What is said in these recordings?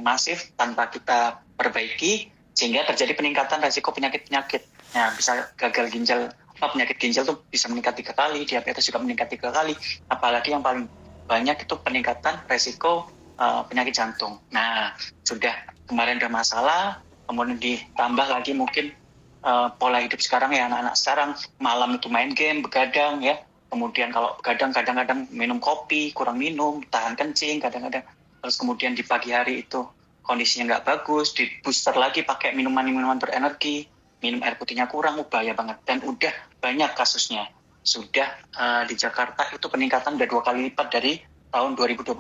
masif tanpa kita perbaiki, sehingga terjadi peningkatan resiko penyakit-penyakit. Nah, bisa gagal ginjal, penyakit ginjal tuh bisa meningkat 3 kali, diabetes juga meningkat 3 kali, apalagi yang paling banyak itu peningkatan resiko penyakit jantung. Nah, sudah kemarin ada masalah, kemudian ditambah lagi mungkin pola hidup sekarang ya, anak-anak sekarang malam itu main game, begadang ya. Kemudian kalau kadang-kadang minum kopi, kurang minum, tahan kencing kadang-kadang. Terus kemudian di pagi hari itu kondisinya nggak bagus, di booster lagi pakai minuman-minuman berenergi, minum air putihnya kurang, bahaya banget. Dan udah banyak kasusnya. Sudah di Jakarta itu peningkatan udah 2 kali lipat dari tahun 2021.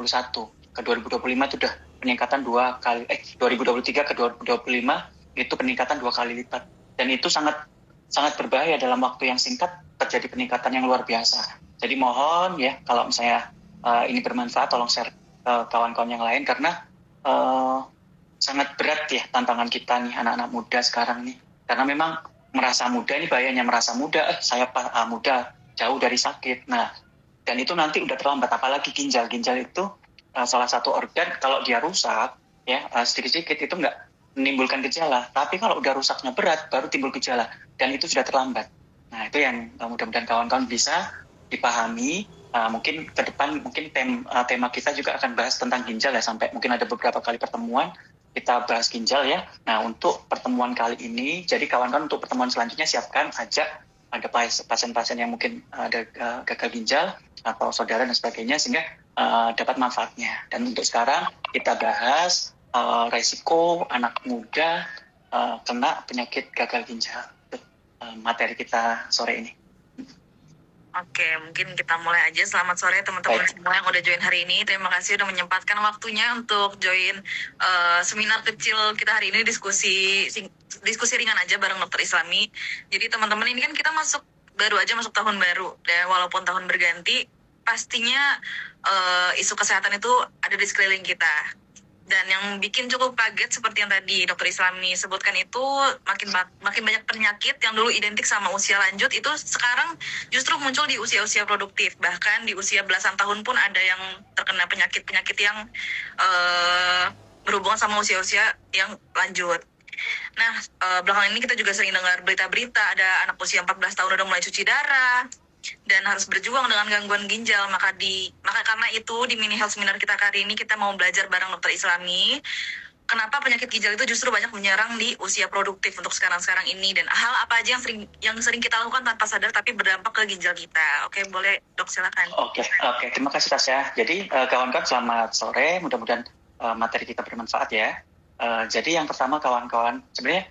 Ke 2025 itu udah peningkatan 2 kali, 2023 ke 2025 itu peningkatan 2 kali lipat. Dan itu sangat berbahaya dalam waktu yang singkat terjadi peningkatan yang luar biasa. Jadi mohon ya, kalau misalnya ini bermanfaat, tolong share ke kawan-kawan yang lain, karena sangat berat ya tantangan kita nih anak-anak muda sekarang nih. Karena memang merasa muda, ini bahayanya merasa muda, saya muda, jauh dari sakit. Nah, dan itu nanti udah terlambat, apalagi ginjal itu salah satu organ, kalau dia rusak ya sedikit-sedikit itu nggak menimbulkan gejala, tapi kalau udah rusaknya berat baru timbul gejala, dan itu sudah terlambat. Nah, itu yang mudah-mudahan kawan-kawan bisa dipahami. Mungkin ke depan tema kita juga akan bahas tentang ginjal ya, sampai mungkin ada beberapa kali pertemuan kita bahas ginjal ya. Nah, untuk pertemuan kali ini, jadi kawan-kawan untuk pertemuan selanjutnya siapkan, ajak ada pasien-pasien yang mungkin ada gagal ginjal atau saudara dan sebagainya, sehingga dapat manfaatnya. Dan untuk sekarang kita bahas resiko anak muda kena penyakit gagal ginjal. Materi kita sore ini. Oke, mungkin kita mulai aja. Selamat sore teman-teman semua yang udah join hari ini. Terima kasih udah menyempatkan waktunya untuk join seminar kecil kita hari ini, diskusi ringan aja bareng Dokter Islami. Jadi teman-teman, ini kan kita baru aja masuk tahun baru, dan walaupun tahun berganti, pastinya isu kesehatan itu ada di sekeliling kita. Dan yang bikin cukup kaget seperti yang tadi Dokter Islami sebutkan itu, makin banyak penyakit yang dulu identik sama usia lanjut itu sekarang justru muncul di usia-usia produktif. Bahkan di usia belasan tahun pun ada yang terkena penyakit-penyakit yang berhubungan sama usia-usia yang lanjut. Nah, belakangan ini kita juga sering dengar berita-berita ada anak usia 14 tahun udah mulai cuci darah dan harus berjuang dengan gangguan ginjal. Maka karena itu di mini health seminar kita kali ini kita mau belajar bareng Dokter Islami kenapa penyakit ginjal itu justru banyak menyerang di usia produktif untuk sekarang ini, dan hal apa aja yang sering kita lakukan tanpa sadar tapi berdampak ke ginjal kita. Oke, boleh Dok, silakan. Oke, terima kasih Tasya. Jadi kawan-kawan selamat sore, mudah-mudahan materi kita bermanfaat ya. Jadi yang pertama kawan-kawan, sebenarnya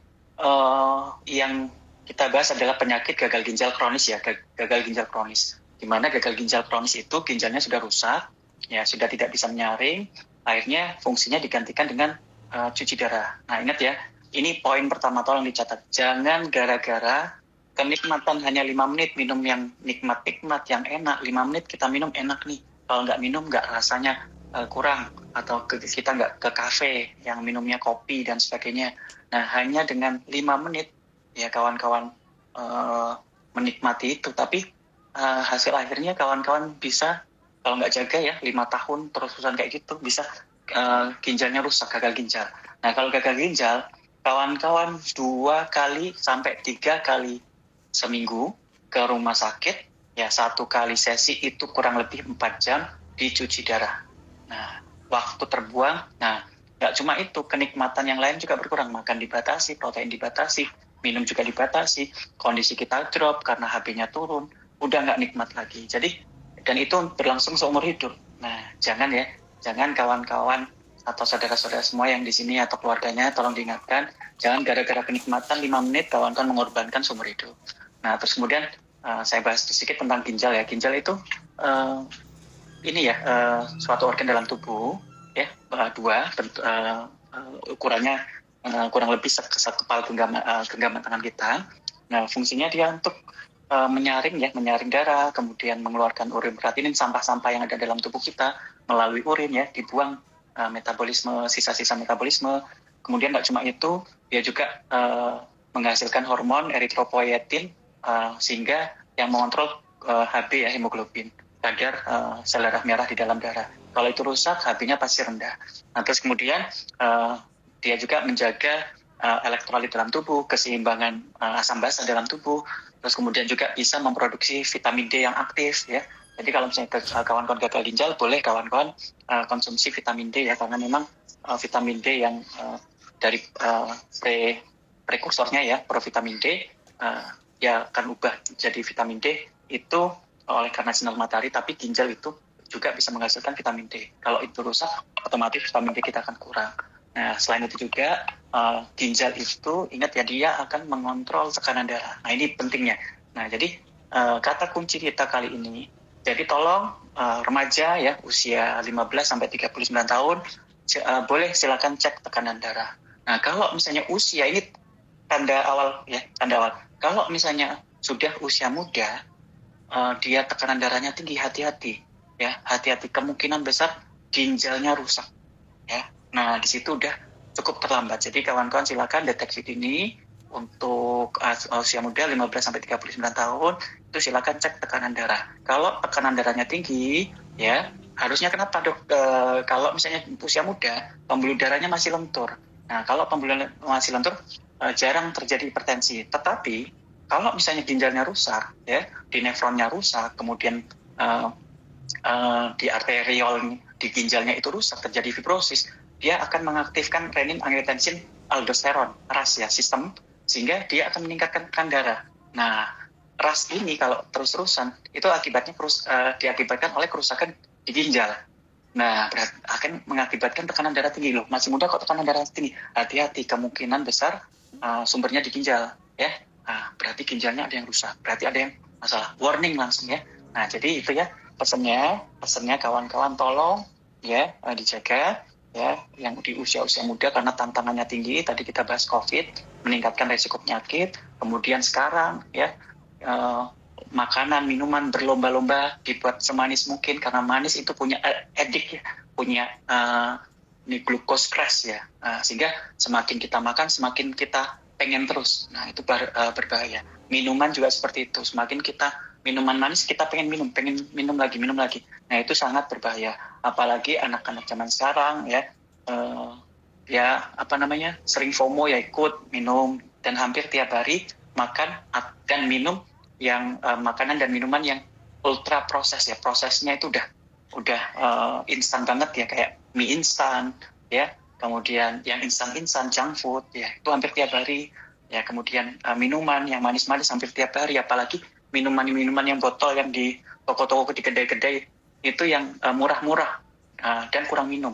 yang kita bahas adalah penyakit gagal ginjal kronis ya, gagal ginjal kronis. Di mana gagal ginjal kronis itu ginjalnya sudah rusak, ya sudah tidak bisa menyaring, akhirnya fungsinya digantikan dengan cuci darah. Nah, ingat ya, ini poin pertama, tolong dicatat. Jangan gara-gara kenikmatan hanya 5 menit minum yang nikmat yang enak, 5 menit kita minum enak nih. Kalau nggak minum nggak, rasanya kurang, atau kita nggak ke kafe yang minumnya kopi dan sebagainya. Nah, hanya dengan 5 menit ya kawan-kawan menikmati itu, tapi hasil akhirnya kawan-kawan bisa, kalau nggak jaga ya 5 tahun terus-terusan kayak gitu, bisa ginjalnya rusak, gagal ginjal. Nah, kalau gagal ginjal, kawan-kawan 2 kali sampai 3 kali seminggu ke rumah sakit ya, 1 kali sesi itu kurang lebih 4 jam dicuci darah. Nah, waktu terbuang. Nah, nggak cuma itu, kenikmatan yang lain juga berkurang. Makan dibatasi, protein dibatasi, minum juga dibatasi, kondisi kita drop karena HB-nya turun, udah nggak nikmat lagi. Jadi, dan itu berlangsung seumur hidup. Nah, jangan kawan-kawan atau saudara-saudara semua yang di sini atau keluarganya, tolong diingatkan, jangan gara-gara kenikmatan 5 menit kawan-kawan mengorbankan seumur hidup. Nah, terus kemudian saya bahas sedikit tentang ginjal ya. Ginjal itu suatu organ dalam tubuh ya, 2 ukurannya kurang lebih sekepal genggaman tangan kita. Nah, fungsinya dia untuk menyaring darah, kemudian mengeluarkan urin kreatinin, sampah-sampah yang ada dalam tubuh kita melalui urin ya, dibuang, metabolisme, sisa-sisa metabolisme. Kemudian nggak cuma itu, dia juga menghasilkan hormon eritropoietin, sehingga yang mengontrol HB ya, hemoglobin, kadar sel darah merah di dalam darah. Kalau itu rusak, HB-nya pasti rendah. Nah, terus kemudian dia juga menjaga elektrolit dalam tubuh, keseimbangan asam basa dalam tubuh, terus kemudian juga bisa memproduksi vitamin D yang aktif ya. Jadi kalau misalnya kawan-kawan gagal ginjal, boleh kawan-kawan konsumsi vitamin D ya, karena memang vitamin D yang dari prekursornya ya, provitamin D, ya akan ubah jadi vitamin D itu oleh karena sinar matahari, tapi ginjal itu juga bisa menghasilkan vitamin D. Kalau itu rusak, otomatis vitamin D kita akan kurang. Nah, selain itu juga ginjal itu, ingat ya, dia akan mengontrol tekanan darah. Nah, ini pentingnya. Nah, jadi kata kunci kita kali ini, jadi tolong remaja ya, usia 15-39 tahun, boleh silakan cek tekanan darah. Nah, kalau misalnya usia ini tanda awal ya, tanda awal. Kalau misalnya sudah usia muda, dia tekanan darahnya tinggi, hati-hati ya, hati-hati, kemungkinan besar ginjalnya rusak ya. Nah, di situ udah cukup terlambat. Jadi kawan-kawan silakan deteksi dini untuk usia muda 15-39 tahun, itu silakan cek tekanan darah. Kalau tekanan darahnya tinggi ya, harusnya kenapa dok? Kalau misalnya usia muda, pembuluh darahnya masih lentur. Nah, kalau pembuluh darah masih lentur, jarang terjadi hipertensi. Tetapi kalau misalnya ginjalnya rusak ya, di nefronnya rusak, kemudian di arteriol di ginjalnya itu rusak, terjadi fibrosis, dia akan mengaktifkan renin, angiotensin, aldosteron, RAS ya, sistem, sehingga dia akan meningkatkan tekanan darah. Nah, RAS ini kalau terus-terusan, itu akibatnya diakibatkan oleh kerusakan di ginjal. Nah, akan mengakibatkan tekanan darah tinggi. Loh, masih muda kok tekanan darah tinggi? Hati-hati, kemungkinan besar sumbernya di ginjal ya. Nah, berarti ginjalnya ada yang rusak, berarti ada yang masalah. Warning langsung ya. Nah, jadi itu ya pesannya kawan-kawan, tolong ya dijaga ya yang di usia-usia muda, karena tantangannya tinggi. Tadi kita bahas COVID, meningkatkan resiko penyakit. Kemudian sekarang ya makanan, minuman berlomba-lomba dibuat semanis mungkin, karena manis itu punya edik ya, punya ini glukos crash ya, sehingga semakin kita makan semakin kita pengen terus. Nah, itu berbahaya. Minuman juga seperti itu, semakin kita minuman manis kita pengen minum lagi. Nah, itu sangat berbahaya, apalagi anak-anak zaman sekarang ya, sering FOMO ya, ikut minum, dan hampir tiap hari makan dan minum yang makanan dan minuman yang ultra proses ya, prosesnya itu udah instan banget ya, kayak mie instan ya, kemudian yang instan junk food ya, itu hampir tiap hari ya. Kemudian minuman yang manis-manis hampir tiap hari, apalagi minuman yang botol yang di toko-toko, di kedai-kedai itu yang murah-murah dan kurang minum.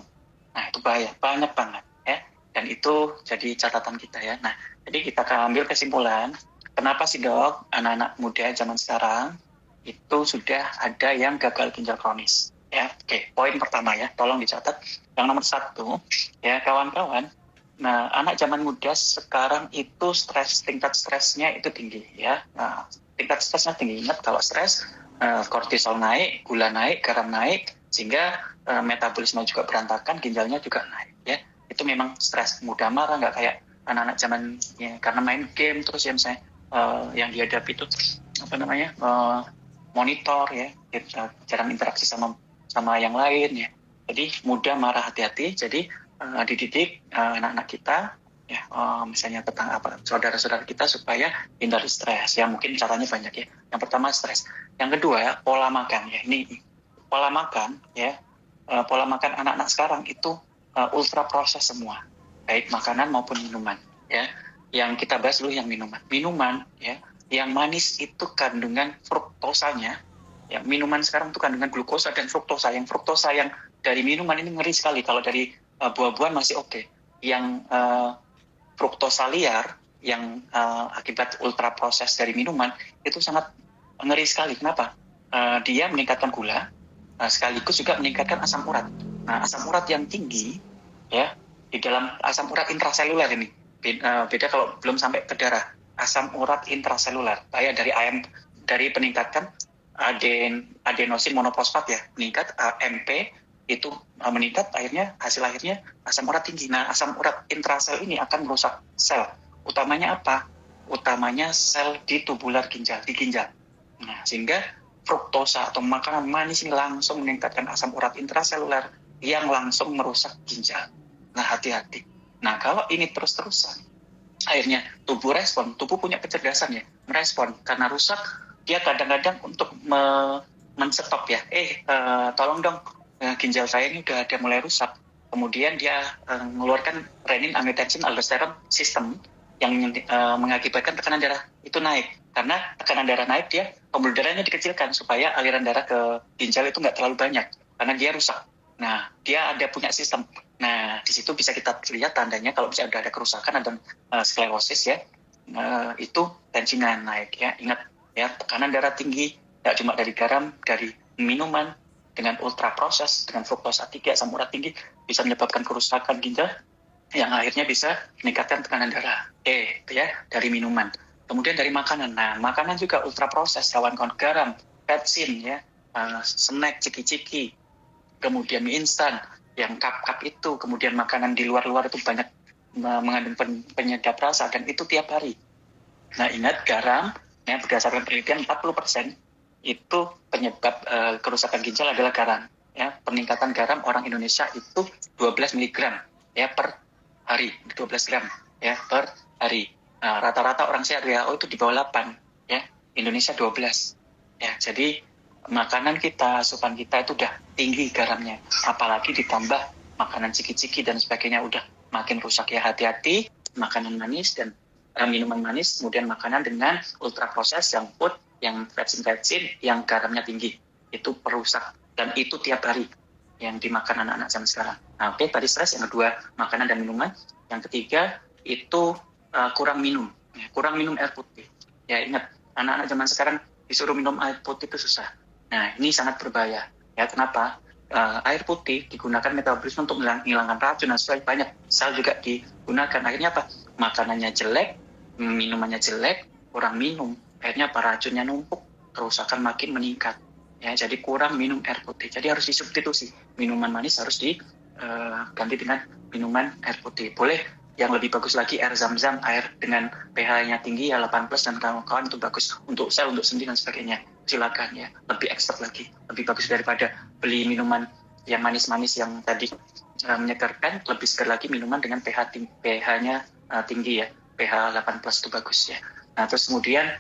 Nah, itu bahaya, banyak banget ya, dan itu jadi catatan kita ya. Nah, jadi kita akan ambil kesimpulan, kenapa sih dok anak-anak muda zaman sekarang itu sudah ada yang gagal ginjal kronis ya. Oke, poin pertama ya, tolong dicatat. Yang nomor 1 ya kawan-kawan, nah anak zaman muda sekarang itu tingkat stresnya itu tinggi ya. Nah, tingkat stresnya tinggi, ingat kalau stres kortisol naik, gula naik, garam naik, sehingga metabolisme juga berantakan, ginjalnya juga naik ya. Itu memang stres, mudah marah, nggak kayak anak-anak zaman ya, karena main game terus ya, misalnya yang dihadapi itu monitor ya, jarang interaksi sama yang lain ya, jadi mudah marah. Hati-hati. Jadi dididik anak-anak kita ya, misalnya tentang saudara-saudara kita supaya hindari stres ya. Mungkin caranya banyak ya. Yang pertama stres, yang kedua pola makan ya. Ini pola makan ya, pola makan anak-anak sekarang itu ultra proses semua, baik makanan maupun minuman ya. Yang kita bahas dulu yang minuman ya, yang manis itu kandungan fruktosanya ya. Minuman sekarang itu kandungan glukosa dan fruktosa. Yang fruktosa yang dari minuman ini ngeri sekali. Kalau dari buah-buahan masih oke. Yang fruktosa liar yang akibat ultra proses dari minuman itu sangat ngeri sekali. Kenapa? Dia meningkatkan gula, sekaligus juga meningkatkan asam urat. Nah, asam urat yang tinggi ya, di dalam asam urat intraseluler ini beda kalau belum sampai ke darah. Asam urat intraseluler dari peningkatan adenosin monofosfat ya, meningkat, AMP itu meningkat, hasil akhirnya asam urat tinggi. Nah, asam urat intrasel ini akan merusak sel. Utamanya apa? Utamanya sel di tubular ginjal, di ginjal. Nah, sehingga fruktosa atau makanan manis ini langsung meningkatkan asam urat intraseluler yang langsung merusak ginjal. Nah, hati-hati. Nah, kalau ini terus-terusan, akhirnya tubuh punya kecerdasan ya, merespon. Karena rusak, dia kadang-kadang untuk men-stop ya, tolong dong, ginjal saya ini udah ada mulai rusak. Kemudian dia mengeluarkan renin, angiotensin, aldosteron sistem yang mengakibatkan tekanan darah itu naik. Karena tekanan darah naik, dia pembuluh darahnya dikecilkan supaya aliran darah ke ginjal itu nggak terlalu banyak, karena dia rusak. Nah, dia ada punya sistem. Nah, di situ bisa kita lihat tandanya kalau misalnya ada kerusakan, ada sklerosis ya, itu tensinya naik ya. Ingat ya, tekanan darah tinggi, tidak cuma dari garam, dari minuman, dengan ultra proses, dengan fruktosa 3, asam urat tinggi, bisa menyebabkan kerusakan ginjal yang akhirnya bisa meningkatkan tekanan darah. Itu ya, dari minuman. Kemudian dari makanan. Nah, makanan juga ultra proses, kawan-kawan, garam, petsin ya, snack, ciki-ciki, kemudian mie instan yang cup-cup itu, kemudian makanan di luar-luar itu banyak mengandung penyedap rasa, dan itu tiap hari. Nah, ingat garam, ya, berdasarkan penelitian 40% itu penyebab kerusakan ginjal adalah garam. Ya, peningkatan garam orang Indonesia itu 12 mg ya per hari, 12 gram ya per hari. Nah, rata-rata orang sehat WHO itu di bawah 8 ya, Indonesia 12. Ya, jadi makanan kita, asupan kita itu udah tinggi garamnya, apalagi ditambah makanan ciki-ciki dan sebagainya, udah makin rusak ya. Hati-hati makanan manis dan minuman manis, kemudian makanan dengan ultra proses, yang food, yang vetsin yang garamnya tinggi, itu perusak, dan itu tiap hari yang dimakan anak-anak zaman sekarang. Nah, oke, tadi stres. Yang kedua, makanan dan minuman. Yang ketiga itu kurang minum air putih. Ya, ingat, anak-anak zaman sekarang disuruh minum air putih itu susah. Nah, ini sangat berbahaya. Ya, kenapa? Air putih digunakan metabolisme untuk menghilangkan racun, dan banyak sel juga digunakan. Akhirnya apa? Makanannya jelek, minumannya jelek, kurang minum. Akhirnya apa? Racunnya numpuk, kerusakan makin meningkat. Ya, jadi kurang minum air putih. Jadi harus disubstitusi. Minuman manis harus diganti dengan minuman air putih. Boleh yang lebih bagus lagi air zam-zam, air dengan pH-nya tinggi ya 8+, dan kawan-kawan itu bagus untuk sel, untuk sendi dan sebagainya. Silakan ya, lebih ekstrak lagi, lebih bagus daripada beli minuman yang manis-manis yang tadi menyegarkan. Lebih segar lagi minuman dengan pH-nya tinggi ya, pH 8+ itu bagus ya. Nah, terus kemudian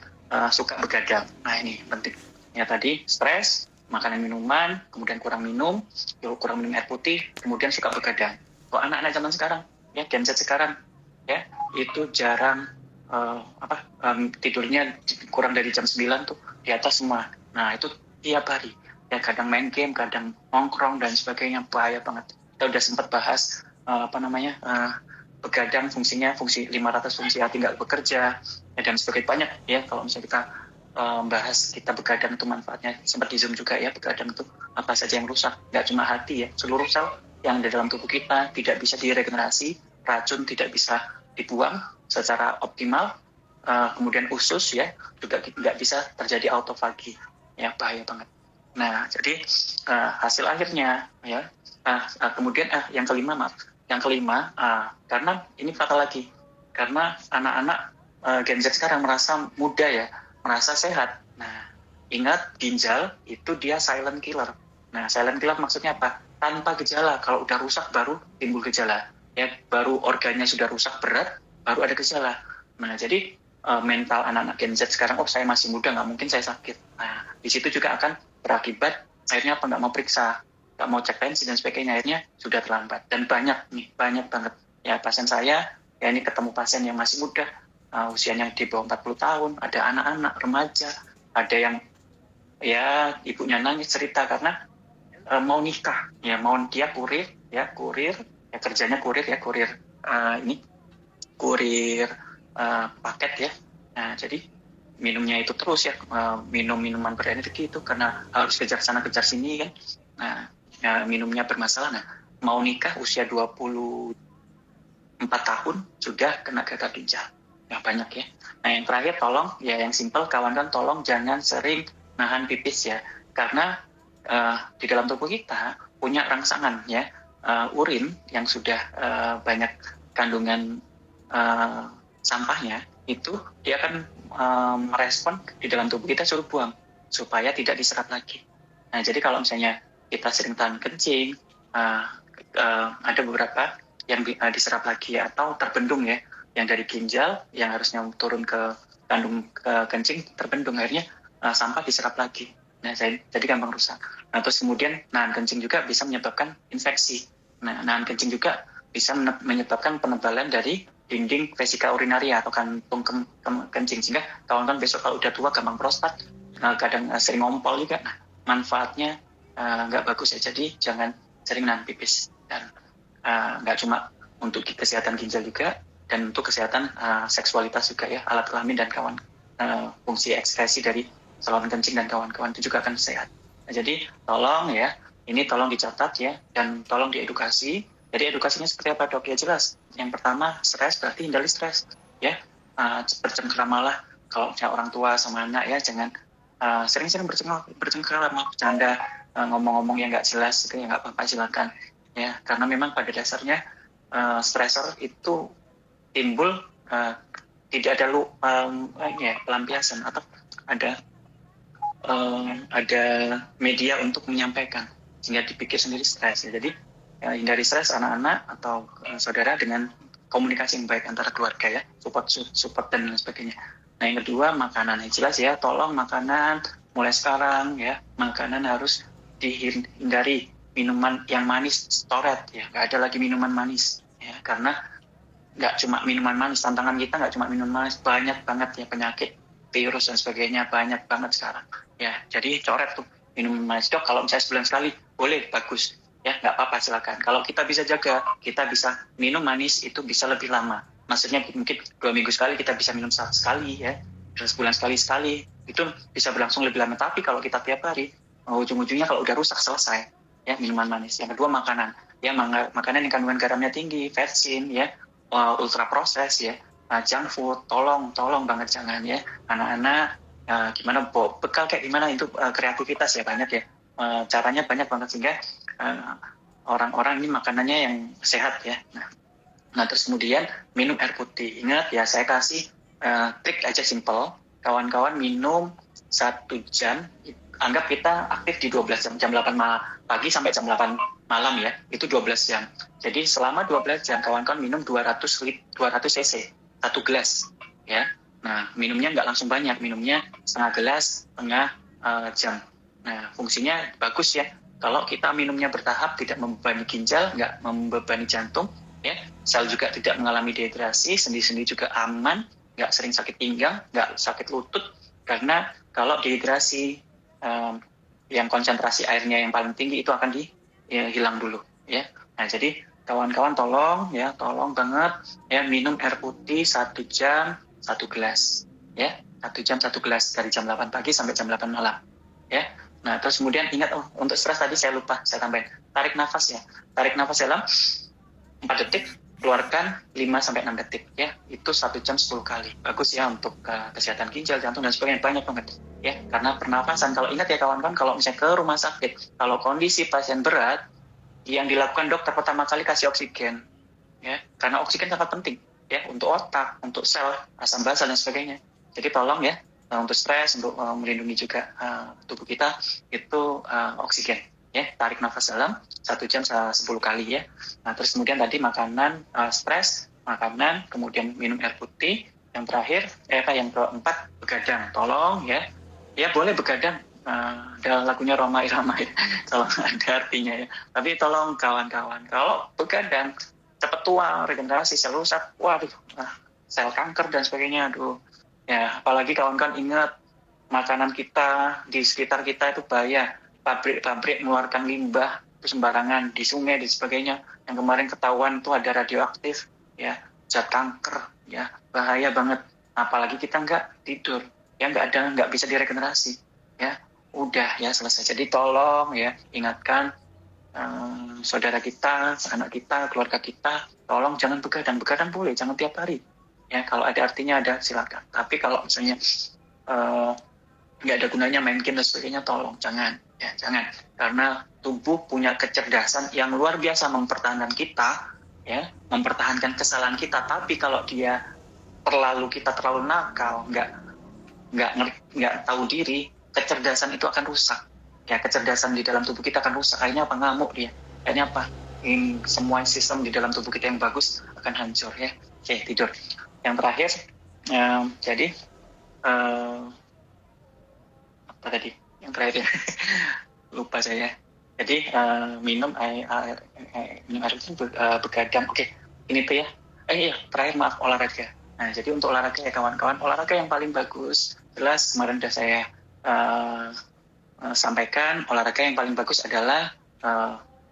suka begadang. Nah, ini penting ya, tadi stres, makanan minuman, kemudian kurang minum air putih, kemudian suka begadang. Kok anak-anak zaman sekarang ya, Gen Z sekarang ya, itu jarang tidurnya kurang dari jam 9 tuh di atas semua. Nah, itu tiap hari ya, kadang main game, kadang nongkrong dan sebagainya, bahaya banget. Kita udah sempat bahas begadang, fungsi 500 fungsi hati nggak bekerja ya, dan sebagainya, banyak ya. Kalau misalnya kita bahas kita begadang itu manfaatnya, sempat di Zoom juga ya, begadang itu apa saja yang rusak, nggak cuma hati ya, seluruh sel yang di dalam tubuh kita tidak bisa diregenerasi, racun tidak bisa dibuang secara optimal, kemudian usus ya juga tidak bisa terjadi autofagi ya, bahaya banget. Nah, jadi hasil akhirnya ya, kemudian yang kelima, karena ini fatal lagi, karena anak-anak Gen Z sekarang merasa muda ya, merasa sehat. Nah, ingat, ginjal itu dia silent killer. Nah, silent killer maksudnya apa? Tanpa gejala. Kalau udah rusak baru timbul gejala. Ya, baru organnya sudah rusak berat, baru ada gejala. Nah, jadi mental anak-anak Gen Z sekarang, saya masih muda, nggak mungkin saya sakit. Nah, di situ juga akan berakibat akhirnya nggak mau periksa, nggak mau cek tensi dan sebagainya, akhirnya sudah terlambat. Dan banyak banget. Ya, pasien saya, ya ini ketemu pasien yang masih muda, usianya di bawah 40 tahun, ada anak-anak, remaja, ada yang ya ibunya nangis cerita karena mau nikah, ya mau dia kurir, ya kerjanya kurir paket ya. Nah, jadi minumnya itu terus ya, minum minuman berenergi itu karena harus kejar sana kejar sini kan. Nah, minumnya bermasalah. Nah, mau nikah usia 24 tahun sudah kena gagal ginjal. Nah, banyak ya. Nah, yang terakhir, tolong ya, yang simpel, kawan-kawan, tolong jangan sering nahan pipis ya, karena di dalam tubuh kita punya rangsangan ya, urin yang sudah banyak kandungan sampahnya, itu dia akan merespon di dalam tubuh kita suruh buang. supaya tidak diserap lagi. Nah, jadi kalau misalnya kita sering tahan kencing, ada beberapa yang diserap lagi atau terbendung ya, yang dari ginjal yang harusnya turun ke kandung kencing terbendung, akhirnya sampah diserap lagi. Nah, jadi gampang rusak. Nah, terus kemudian nahan kencing juga bisa menyebabkan infeksi. Nah, nahan kencing juga bisa menyebabkan penebalan dari dinding vesika urinaria atau kantung kencing, sehingga kawan-kawan besok kalau udah tua gampang prostat, kadang sering ngompol juga. Nah, manfaatnya nggak bagus ya. Jadi jangan sering nahan pipis, dan nggak cuma untuk kesehatan ginjal juga, dan untuk kesehatan seksualitas juga ya, alat kelamin dan fungsi ekskresi dari saluran kencing dan kawan-kawan itu juga akan sehat. Nah, jadi tolong ya, ini tolong dicatat ya, dan tolong diedukasi. Jadi edukasinya seperti apa, Dok? Ya jelas. Yang pertama, stres berarti hindari stres ya. Bercengkramalah kalau misalnya orang tua sama anak ya, jangan sering-sering bercengkrama, bercanda, ngomong-ngomong yang nggak jelas itu ya nggak apa-apa, silakan ya, karena memang pada dasarnya stresor itu timbul tidak ada pelampiasan atau ada media untuk menyampaikan, sehingga dipikir sendiri stres ya. Jadi hindari stres anak-anak atau saudara dengan komunikasi yang baik antara keluarga ya, support dan lain sebagainya. Nah, yang kedua, makanan yang jelas ya, tolong makanan mulai sekarang ya, makanan harus dihindari minuman yang manis, storet ya, nggak ada lagi minuman manis ya, karena nggak cuma minuman manis, tantangan kita nggak cuma minuman manis, banyak banget ya penyakit, virus dan sebagainya, banyak banget sekarang ya. Jadi coret tuh minuman manis. Dok, kalau misalnya sebulan sekali boleh, bagus ya, nggak apa-apa, silakan. Kalau kita bisa jaga, kita bisa minum manis itu bisa lebih lama, maksudnya mungkin 2 minggu sekali kita bisa minum sekali ya, sebulan sekali itu bisa berlangsung lebih lama. Tapi kalau kita tiap hari, ujung-ujungnya kalau udah rusak selesai ya minuman manis. Yang kedua, makanan ya, makanan yang kandungan garamnya tinggi, vetsin ya, ultra proses ya, junk food, tolong banget jangan ya. Anak-anak gimana bekal kayak gimana itu kreativitas ya, banyak ya, caranya banyak banget, sehingga orang-orang ini makanannya yang sehat ya. Nah, terus kemudian minum air putih. Ingat ya, saya kasih trik aja simple. Kawan-kawan minum 1 jam, anggap kita aktif di 12 jam 8 pagi sampai jam 8 malam ya, itu 12 jam. Jadi selama 12 jam kawan-kawan minum 200 cc, 1 gelas ya. Nah, minumnya nggak langsung banyak, minumnya setengah gelas, setengah jam. Nah, fungsinya bagus ya. Kalau kita minumnya bertahap, tidak membebani ginjal, nggak membebani jantung, ya, sel juga tidak mengalami dehidrasi, sendi-sendi juga aman, nggak sering sakit pinggang, nggak sakit lutut, karena kalau dehidrasi yang konsentrasi airnya yang paling tinggi itu akan hilang dulu, ya. Nah, jadi kawan-kawan tolong banget ya, minum air putih 1 jam 1 gelas, ya, 1 jam 1 gelas dari jam 8 pagi sampai jam 8 malam, ya. Nah, terus kemudian ingat, untuk stres tadi saya lupa, saya tambahin, tarik nafas ya, tarik nafas dalam 4 detik, keluarkan 5-6 detik ya, itu 1 jam 10 kali. Bagus ya untuk kesehatan ginjal, jantung dan sebagainya, banyak banget ya. Karena pernafasan, kalau ingat ya kawan-kawan, kalau misalnya ke rumah sakit, kalau kondisi pasien berat, yang dilakukan dokter pertama kali kasih oksigen ya, karena oksigen sangat penting ya untuk otak, untuk sel, asam basal dan sebagainya. Jadi tolong ya, untuk stres, untuk melindungi juga tubuh kita, itu oksigen ya. Tarik nafas dalam 1 jam 10 kali ya. Nah, terus kemudian tadi makanan, stres, makanan, kemudian minum air putih. Yang terakhir, yang keempat, begadang. Tolong ya, boleh begadang, ada lagunya Roma Irama ya, tolong, ada artinya ya. Tapi tolong kawan-kawan, kalau begadang cepat tua, regenerasi sel rusak, waduh, sel kanker dan sebagainya, aduh ya. Apalagi kawan-kawan ingat, makanan kita di sekitar kita itu bahaya, pabrik mengeluarkan limbah sembarangan di sungai dan sebagainya, yang kemarin ketahuan itu ada radioaktif ya, zat kanker ya, bahaya banget. Apalagi kita nggak tidur ya, nggak bisa diregenerasi ya, udah ya, selesai. Jadi tolong ya, ingatkan saudara kita, anak kita, keluarga kita, tolong jangan begadang boleh, jangan tiap hari ya. Kalau ada artinya ada, silakan. Tapi kalau misalnya nggak ada gunanya main game dan sebagainya, tolong jangan ya, jangan. Karena tubuh punya kecerdasan yang luar biasa mempertahankan kita ya, mempertahankan kesalahan kita. Tapi kalau kita terlalu nakal, nggak tahu diri, kecerdasan itu akan rusak. Ya, kecerdasan di dalam tubuh kita akan rusak. Akhirnya apa? Ngamuk dia. Akhirnya apa? Semua sistem di dalam tubuh kita yang bagus akan hancur ya. Oke, tidur. Yang terakhir, jadi apa tadi? Yang terakhir ya. Lupa saya. Jadi minum air itu begadang. Oke, ini tuh ya. Iya, terakhir maaf, olahraga. Nah, jadi untuk olahraga ya kawan-kawan, olahraga yang paling bagus, jelas kemarin sudah saya sampaikan, olahraga yang paling bagus adalah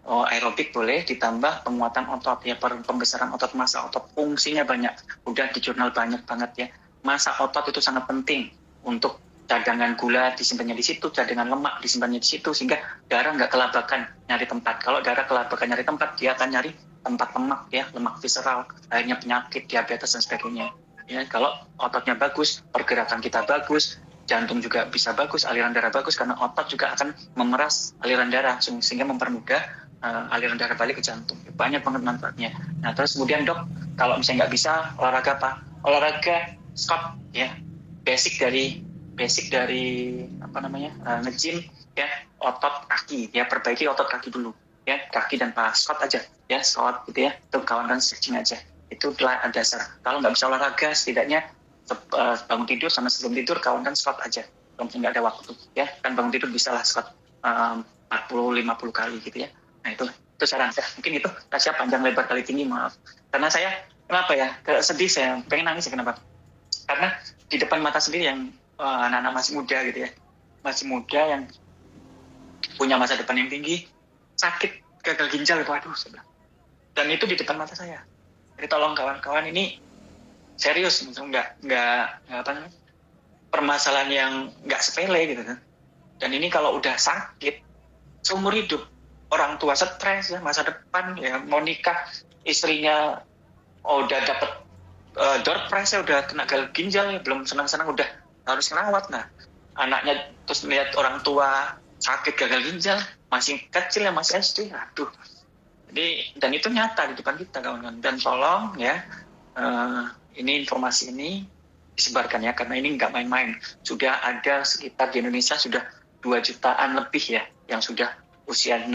aerobik boleh ditambah penguatan otot ya, pembesaran otot, massa otot, fungsinya banyak, udah di jurnal banyak banget ya. Massa otot itu sangat penting untuk cadangan gula disimpannya di situ, cadangan lemak disimpannya di situ, sehingga darah nggak kelabakan nyari tempat. Kalau darah kelabakan nyari tempat, dia akan nyari tempat lemak ya, lemak visceral, akhirnya penyakit, diabetes dan sebagainya. Ya, kalau ototnya bagus, pergerakan kita bagus, jantung juga bisa bagus, aliran darah bagus, karena otot juga akan memeras aliran darah sehingga mempermudah aliran darah balik ke jantung. Banyak banget manfaatnya. Nah, terus kemudian dok, kalau misalnya nggak bisa, olahraga apa? Olahraga squat ya, basic dari apa namanya, nge-gym ya, otot kaki ya, perbaiki otot kaki dulu ya, kaki dan paha, squat aja ya, squat gitu ya, itu kawan-kawan stretching aja, itu adalah dasar. Kalau nggak bisa olahraga, setidaknya bangun tidur sama sebelum tidur kawan-kawan squat aja, kalau nggak ada waktu ya, kan bangun tidur bisa lah squat 40-50 kali gitu ya. Nah itu saran saya, mungkin itu Tasya panjang lebar kali tinggi, maaf karena saya kenapa ya, sedih, saya pengen nangis ya. Kenapa? Karena di depan mata sendiri yang anak-anak masih muda gitu ya, masih muda yang punya masa depan yang tinggi, sakit gagal ginjal itu, aduh sebelah. Dan itu di depan mata saya. Jadi tolong kawan-kawan, ini serius, nggak apa namanya, permasalahan yang nggak sepele gitu kan. Dan ini kalau udah sakit seumur hidup, orang tua stres ya, masa depan ya, mau nikah istrinya udah dapet door prize ya, udah kena gagal ginjal ya, belum senang-senang udah harus ngerawat. Nah, anaknya terus melihat orang tua sakit gagal ginjal, masih kecil ya, masih SD, aduh. Jadi, dan itu nyata di depan kita kawan-kawan. Dan tolong ya, ini informasi ini disebarkan ya, karena ini nggak main-main. Sudah ada sekitar di Indonesia sudah 2 jutaan lebih ya, yang sudah usia 6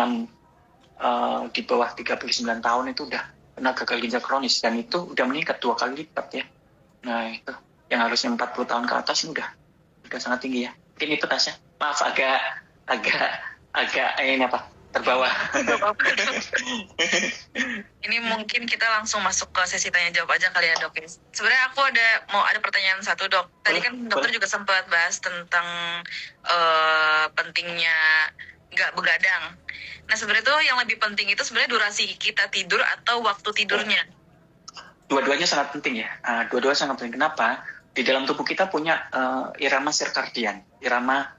di bawah 39 tahun itu udah kena gagal ginjal kronis, dan itu udah meningkat 2 kali lipat ya. Nah itu yang harusnya 40 tahun ke atas ini udah sangat tinggi ya. Mungkin itu Tasya. Maaf agak ini apa, terbawa. Ini mungkin kita langsung masuk ke sesi tanya jawab aja kali ya dok. Sebenarnya aku mau ada pertanyaan satu dok. Tadi kan dokter juga sempat bahas tentang pentingnya nggak begadang. Nah sebenarnya tuh yang lebih penting itu sebenarnya durasi kita tidur atau waktu tidurnya. Dua-duanya sangat penting ya. Dua-duanya sangat penting. Kenapa? Di dalam tubuh kita punya irama sirkadian, irama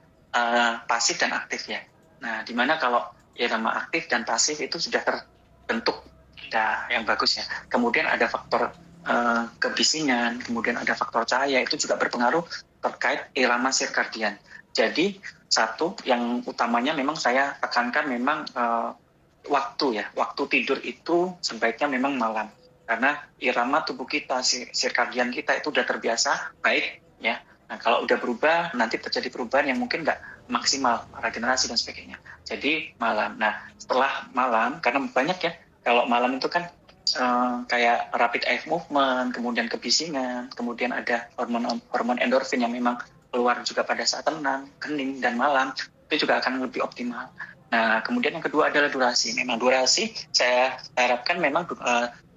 pasif dan aktif ya. Nah, dimana kalau irama aktif dan pasif itu sudah terbentuk, yang bagus ya. Kemudian ada faktor kebisingan, kemudian ada faktor cahaya, itu juga berpengaruh terkait irama sirkadian. Jadi satu yang utamanya memang saya tekankan memang waktu tidur itu sebaiknya memang malam. Karena irama tubuh kita, sirkadian kita itu udah terbiasa baik ya. Nah kalau udah berubah, nanti terjadi perubahan yang mungkin nggak maksimal, regenerasi dan sebagainya. Jadi malam. Nah setelah malam, karena banyak ya, kalau malam itu kan kayak rapid eye movement, kemudian kebisingan, kemudian ada hormon endorfin yang memang keluar juga pada saat tenang, hening, dan malam, itu juga akan lebih optimal. Nah kemudian yang kedua adalah durasi. Memang durasi saya harapkan memang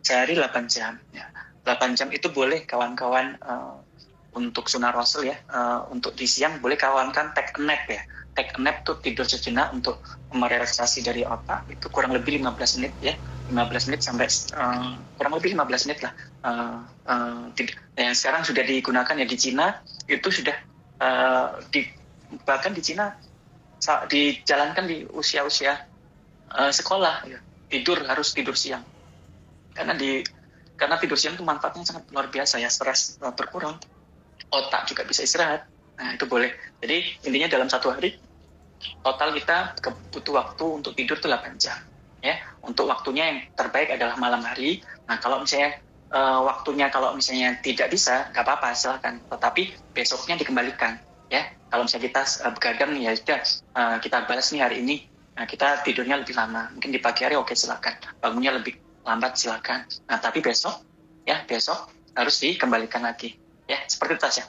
sehari 8 jam. Ya. 8 jam itu boleh kawan-kawan untuk sunah rasul ya, untuk di siang boleh kawan-kawan take a nap ya. Take a nap tuh tidur sejenak untuk merelaksasi dari otak, itu kurang lebih 15 menit ya. 15 menit sampai kurang lebih 15 menit lah. Yang sekarang sudah digunakan ya di Cina, itu sudah bahkan di Cina dijalankan di usia-usia sekolah ya. Harus tidur siang. Karena tidur siang itu manfaatnya sangat luar biasa ya, stres berkurang, otak juga bisa istirahat. Nah itu boleh. Jadi intinya dalam satu hari total kita butuh waktu untuk tidur itu 8 jam ya. Untuk waktunya yang terbaik adalah malam hari. Nah kalau misalnya waktunya kalau misalnya tidak bisa, nggak apa-apa, silakan. Tetapi besoknya dikembalikan ya. Kalau misalnya kita begadang ya sudah, kita balas nih hari ini, kita tidurnya lebih lama, mungkin di pagi hari oke silakan, bangunnya lebih lambat silakan. Nah tapi besok harus dikembalikan lagi, ya seperti itu Tasya.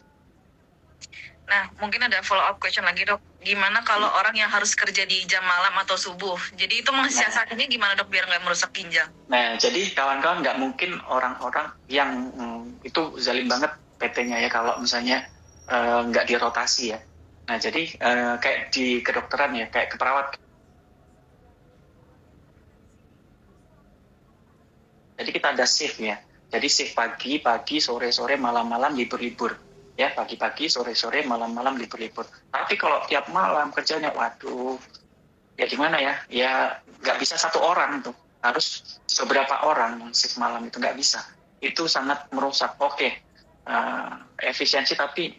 Nah, mungkin ada follow up question lagi dok. Gimana kalau orang yang harus kerja di jam malam atau subuh? Jadi itu mensiasatinya gimana dok biar nggak merusak ginjal? Nah, jadi kawan-kawan nggak mungkin orang-orang yang itu zalim banget PT-nya ya kalau misalnya nggak dirotasi ya. Nah, jadi kayak di kedokteran ya, kayak keperawat. Jadi kita ada shift ya. Jadi shift pagi, sore, malam, libur-libur. Ya, pagi-pagi, sore, malam, libur-libur. Tapi kalau tiap malam kerjanya, waduh, ya gimana ya? Ya nggak bisa satu orang tuh. Harus beberapa orang yang shift malam itu nggak bisa. Itu sangat merusak. Oke, efisiensi tapi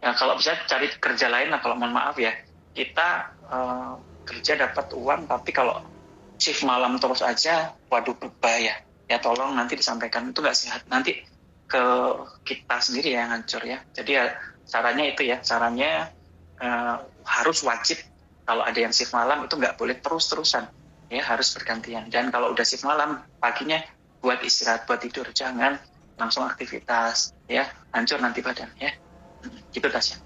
ya kalau bisa cari kerja lain lah. Kalau mohon maaf ya, kita kerja dapat uang, tapi kalau shift malam terus aja, waduh bahaya. Ya tolong nanti disampaikan, itu nggak sehat. Nanti ke kita sendiri yang hancur ya. Jadi ya sarannya itu ya, sarannya harus wajib kalau ada yang shift malam itu nggak boleh terus-terusan ya, harus bergantian. Dan kalau udah shift malam paginya buat istirahat, buat tidur, jangan langsung aktivitas ya, hancur nanti badan ya. Gitu Tasya.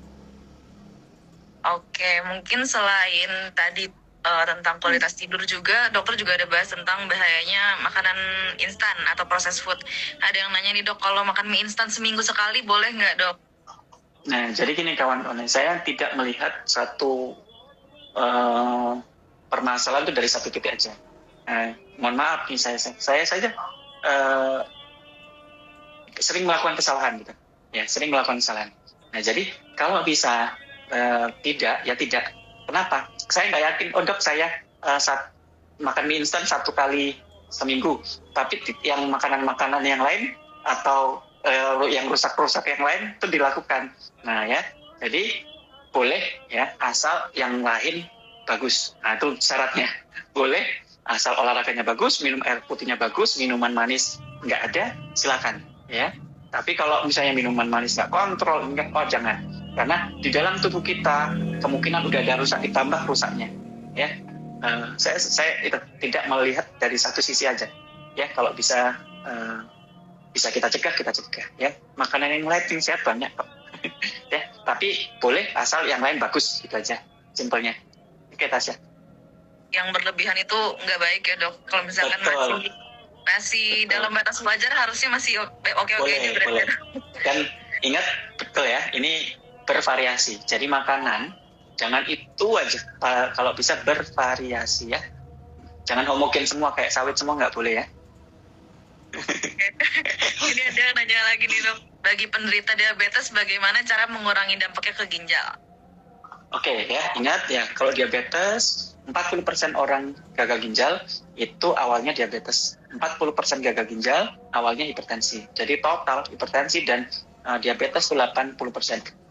Oke, mungkin selain tadi tentang kualitas tidur juga, dokter juga ada bahas tentang bahayanya makanan instan atau processed food. Ada yang nanya nih dok, kalau makan mie instan seminggu sekali boleh nggak dok? Nah, jadi gini kawan-kawan, saya tidak melihat satu permasalahan itu dari satu titik aja. Mohon maaf nih, saya saja sering melakukan kesalahan gitu. Ya, sering melakukan kesalahan. Nah, jadi kalau bisa tidak. Kenapa? Saya nggak yakin, dok saya makan mie instan 1 kali seminggu, tapi yang makanan-makanan yang lain atau yang rusak-rusak yang lain itu dilakukan. Nah ya, jadi boleh ya, asal yang lain bagus. Nah itu syaratnya. Boleh, asal olahraganya bagus, minum air putihnya bagus, minuman manis nggak ada, silakan ya. Tapi kalau misalnya minuman manis nggak kontrol, jangan. Karena di dalam tubuh kita kemungkinan udah ada rusak, ditambah rusaknya ya. Saya tidak melihat dari satu sisi aja ya. Kalau bisa kita cegah ya. Makanan yang lain yang sehat banyak kok ya, tapi boleh asal yang lain bagus, gitu aja simpelnya. Oke Tasya. Yang berlebihan itu nggak baik ya dok. Kalau misalkan masih dalam batas wajar harusnya masih oke aja berarti. Dan ingat betul ya, ini bervariasi. Jadi makanan jangan itu aja, kalau bisa bervariasi ya. Jangan homogen semua, kayak sawit semua nggak boleh ya. Ini ada yang nanya lagi nih dok, bagi penderita diabetes bagaimana cara mengurangi dampaknya ke ginjal? Oke ya, ingat ya, kalau diabetes 40% orang gagal ginjal itu awalnya diabetes, 40% gagal ginjal awalnya hipertensi. Jadi total hipertensi dan diabetes itu 80%.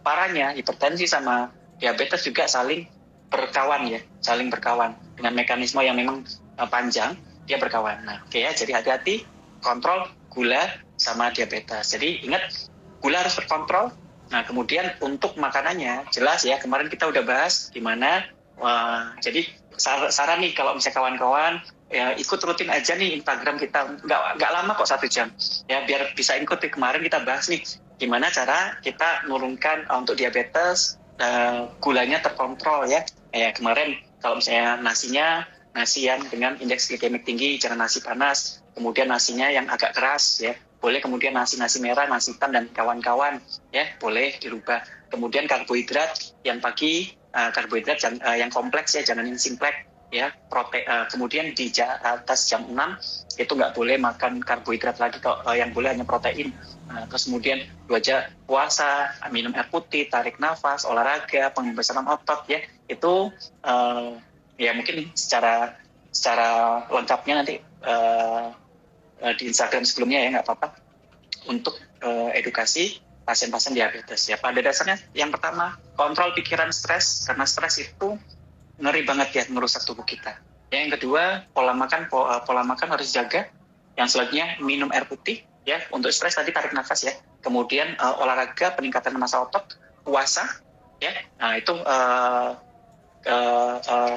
Parahnya hipertensi sama diabetes juga saling berkawan dengan mekanisme yang memang panjang, dia berkawan. Nah, oke ya, jadi hati-hati kontrol gula sama diabetes. Jadi ingat, gula harus terkontrol. Nah, kemudian untuk makanannya jelas ya, kemarin kita udah bahas gimana. Jadi saran nih kalau misalnya kawan-kawan ya, ikut rutin aja nih Instagram kita, nggak lama kok 1 jam ya, biar bisa ikut. Kemarin kita bahas nih gimana cara kita nurunkan untuk diabetes, gulanya terkontrol ya. Kemarin kalau misalnya nasi yang dengan indeks glikemik tinggi, jangan nasi panas. Kemudian nasinya yang agak keras ya, boleh. Kemudian nasi merah, nasi hitam dan kawan-kawan ya, boleh dirubah. Kemudian karbohidrat yang pagi, karbohidrat yang kompleks ya, jangan yang simplek ya. Kemudian di atas jam 6 itu nggak boleh makan karbohidrat lagi, yang boleh hanya protein. Terus kemudian 2 jam puasa, minum air putih, tarik nafas, olahraga, pembesaran otot ya. Itu ya mungkin secara lengkapnya nanti di Instagram sebelumnya ya, nggak apa-apa, untuk edukasi pasien-pasien diabetes ya. Pada dasarnya yang pertama, kontrol pikiran stres, karena stres itu ngeri banget ya, merusak tubuh kita. Yang kedua, pola makan harus jaga. Yang selanjutnya minum air putih ya, untuk stres tadi tarik nafas ya. Kemudian olahraga, peningkatan massa otot, puasa ya. Nah itu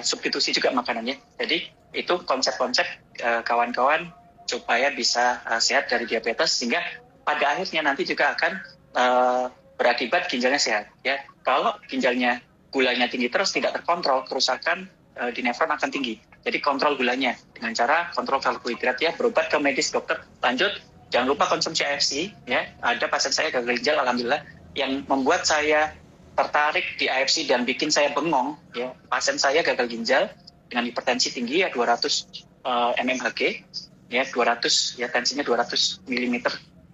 substitusi juga makanannya. Jadi itu konsep-konsep kawan-kawan supaya bisa sehat dari diabetes, sehingga pada akhirnya nanti juga akan berakibat ginjalnya sehat. Ya, kalau ginjalnya gulanya tinggi terus tidak terkontrol, kerusakan di nefron akan tinggi. Jadi kontrol gulanya dengan cara kontrol karbohidrat ya, berobat ke medis dokter. Lanjut, jangan lupa konsumsi AFC ya. Ada pasien saya gagal ginjal, alhamdulillah, yang membuat saya tertarik di AFC dan bikin saya bengong ya. Pasien saya gagal ginjal dengan hipertensi tinggi ya 200 mmHg ya, 200 ya, tensinya 200 mm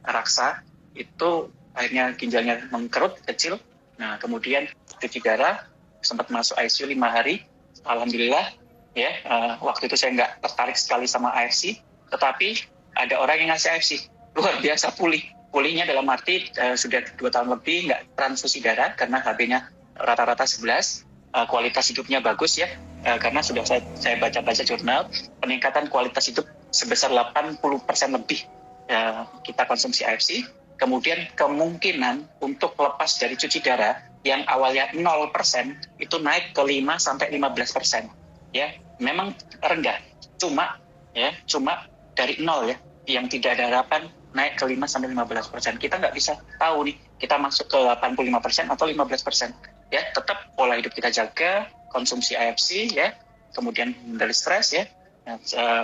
raksa, itu akhirnya ginjalnya mengkerut kecil. Nah kemudian cuci darah, sempat masuk ICU 5 hari. Alhamdulillah ya, waktu itu saya nggak tertarik sekali sama AFC, tetapi ada orang yang ngasih AFC luar biasa pulihnya dalam arti sudah 2 tahun lebih nggak transfusi darah karena HB-nya rata-rata 11, kualitas hidupnya bagus ya, karena sudah saya baca-baca jurnal, peningkatan kualitas hidup sebesar 80% lebih kita konsumsi AFC. Kemudian kemungkinan untuk lepas dari cuci darah yang awalnya 0% itu naik ke 5-15%. Ya, memang rendah. Cuma dari 0 ya, yang tidak ada harapan naik ke 5-15%. Kita nggak bisa tahu nih, kita masuk ke 85% atau 15%. Ya, tetap pola hidup kita jaga, konsumsi AFC ya, kemudian hindari stres ya,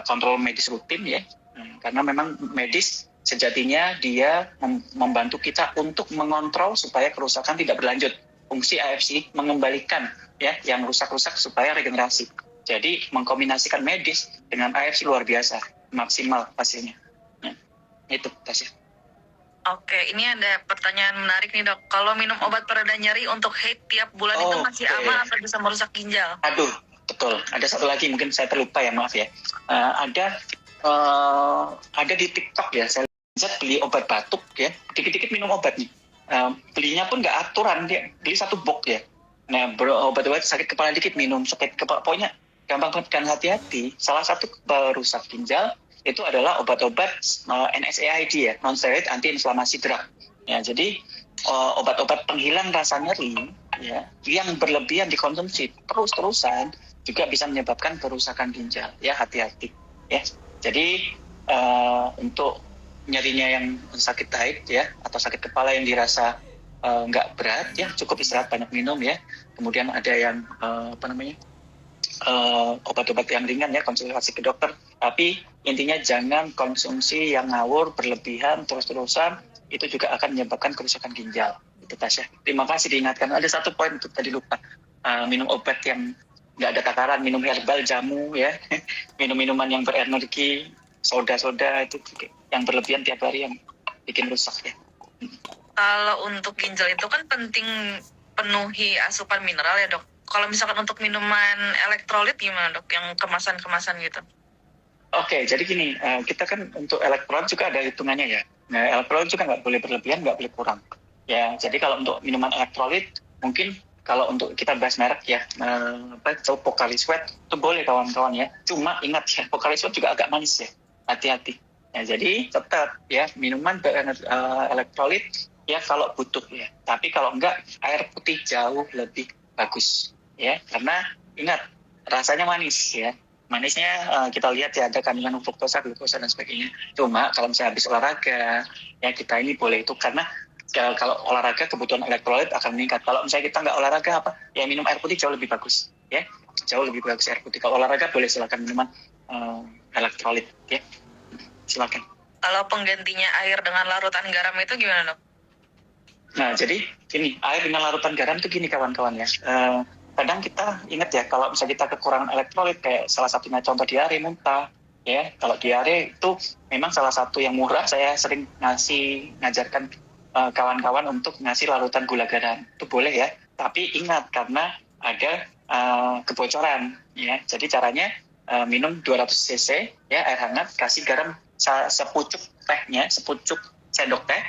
kontrol medis rutin ya. Karena memang medis sejatinya dia membantu kita untuk mengontrol supaya kerusakan tidak berlanjut. Fungsi AFC mengembalikan ya yang rusak-rusak supaya regenerasi. Jadi mengkombinasikan medis dengan AFC luar biasa, maksimal hasilnya. Ya, itu Tasya. Oke, ini ada pertanyaan menarik nih dok. Kalau minum obat pereda nyeri untuk HEAT tiap bulan itu masih aman atau bisa merusak ginjal? Aduh, betul. Ada satu lagi mungkin saya terlupa ya, maaf ya. Ada di TikTok ya, saya beli obat batuk ya, dikit-dikit minum obat nih. Belinya pun nggak aturan, dia beli 1 box ya. Nah, obat-obat sakit kepala dikit minum, sakit kepala, pokoknya gampang banget kan, hati-hati. Salah satu perusak ginjal itu adalah obat-obat NSAID ya, non-steroid anti-inflamasi drug. Ya, jadi obat-obat penghilang rasa nyeri ya, yang berlebihan dikonsumsi terus-terusan juga bisa menyebabkan kerusakan ginjal. Ya, hati-hati. Ya, jadi untuk nyerinya yang sakit haid ya, atau sakit kepala yang dirasa nggak berat ya, cukup istirahat, banyak minum ya. Kemudian ada yang obat-obat yang ringan ya, konsultasi ke dokter. Tapi intinya jangan konsumsi yang ngawur berlebihan terus-terusan, itu juga akan menyebabkan kerusakan ginjal. Itu Tasya. Terima kasih diingatkan. Ada satu poin itu tadi lupa, minum obat yang nggak ada takaran, minum herbal, jamu ya, minum minuman yang berenergi, soda-soda itu yang berlebihan tiap hari yang bikin rusak ya. Kalau untuk ginjal itu kan penting penuhi asupan mineral ya dok. Kalau misalkan untuk minuman elektrolit gimana dok, yang kemasan-kemasan gitu? Oke, jadi gini, kita kan untuk elektrolit juga ada hitungannya ya. Nah, elektrolit juga nggak boleh berlebihan, nggak boleh kurang. Ya, jadi kalau untuk minuman elektrolit, mungkin kalau untuk kita bahas merek ya, Pocari Sweat itu boleh kawan-kawan ya. Cuma ingat ya, Pocari Sweat juga agak manis ya, hati-hati. Ya, jadi tetap ya minuman elektrolit ya kalau butuh ya. Tapi kalau enggak, air putih jauh lebih bagus ya. Karena ingat, rasanya manis ya. Manisnya kita lihat ya, ada kandungan fruktosa, glukosa dan sebagainya. Cuma kalau misalnya habis olahraga ya, kita ini boleh itu, karena kalau olahraga kebutuhan elektrolit akan meningkat. Kalau misalnya kita nggak olahraga ya minum air putih jauh lebih bagus ya, jauh lebih bagus air putih. Kalau olahraga boleh silakan minuman elektrolit ya, silakan. Kalau penggantinya air dengan larutan garam itu gimana dok? Nah jadi ini air dengan larutan garam itu gini kawan-kawan ya, kadang kita ingat ya, kalau misalnya kita kekurangan elektrolit, kayak salah satunya contoh diare, muntah ya. Kalau diare itu memang salah satu yang murah, saya sering ngajarkan kawan-kawan untuk ngasih larutan gula garam, itu boleh ya. Tapi ingat, karena ada kebocoran ya. Jadi caranya minum 200 cc ya air hangat, kasih garam sepucuk tehnya, sepucuk sendok teh,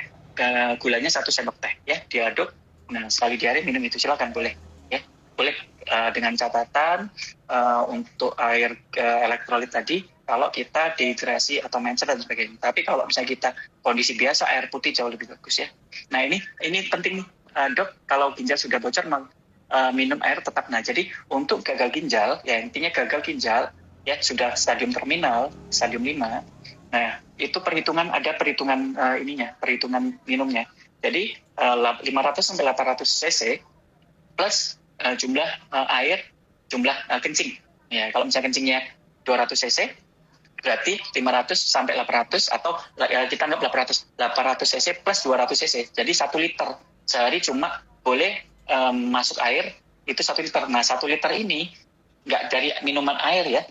gulanya 1 sendok teh ya, diaduk. Nah sekali diare minum itu, silakan boleh ya, boleh dengan catatan untuk air elektrolit tadi, kalau kita dehidrasi atau menser dan sebagainya. Tapi kalau misalnya kita kondisi biasa, air putih jauh lebih bagus ya. Nah ini penting nih dok, kalau ginjal sudah bocor minum air tetap. Nah, jadi untuk gagal ginjal, ya intinya gagal ginjal, ya sudah stadium terminal, stadium 5. Nah, itu ada perhitungan perhitungan minumnya. Jadi 500 sampai 800 cc plus jumlah air, jumlah kencing. Ya, kalau misalnya kencingnya 200 cc, berarti 500 sampai 800 atau ya, kita anggap 800 cc plus 200 cc. Jadi 1 liter sehari cuma boleh masuk air itu 1 liter. Nah, 1 liter ini nggak dari minuman air ya,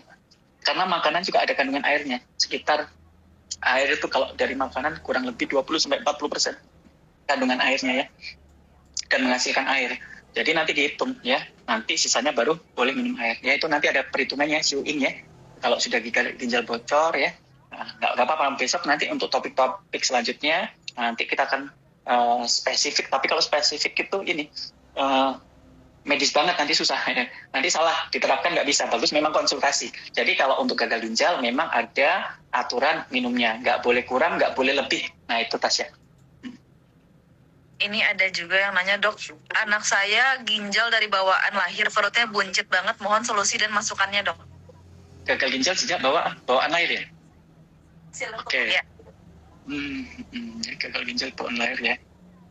karena makanan juga ada kandungan airnya. Sekitar air itu kalau dari makanan kurang lebih 20-40% kandungan airnya ya, dan menghasilkan air. Jadi nanti dihitung ya, nanti sisanya baru boleh minum air. Ya itu nanti ada perhitungannya, Siuing ya. Kalau sudah ginjal bocor ya, nggak apa-apa, besok nanti untuk topik-topik selanjutnya nanti kita akan spesifik. Tapi kalau spesifik itu ini medis banget, nanti susah ya. Nanti salah diterapkan, nggak bisa. Bagus memang konsultasi. Jadi kalau untuk gagal ginjal memang ada aturan minumnya, nggak boleh kurang, nggak boleh lebih. Nah itu Tasya. Ini ada juga yang nanya, dok, anak saya ginjal dari bawaan lahir, perutnya buncit banget, mohon solusi dan masukannya, dok. Gagal ginjal sejak bawaan lahir ya? Oke. Ya. Gagal ginjal bawaan lahir ya.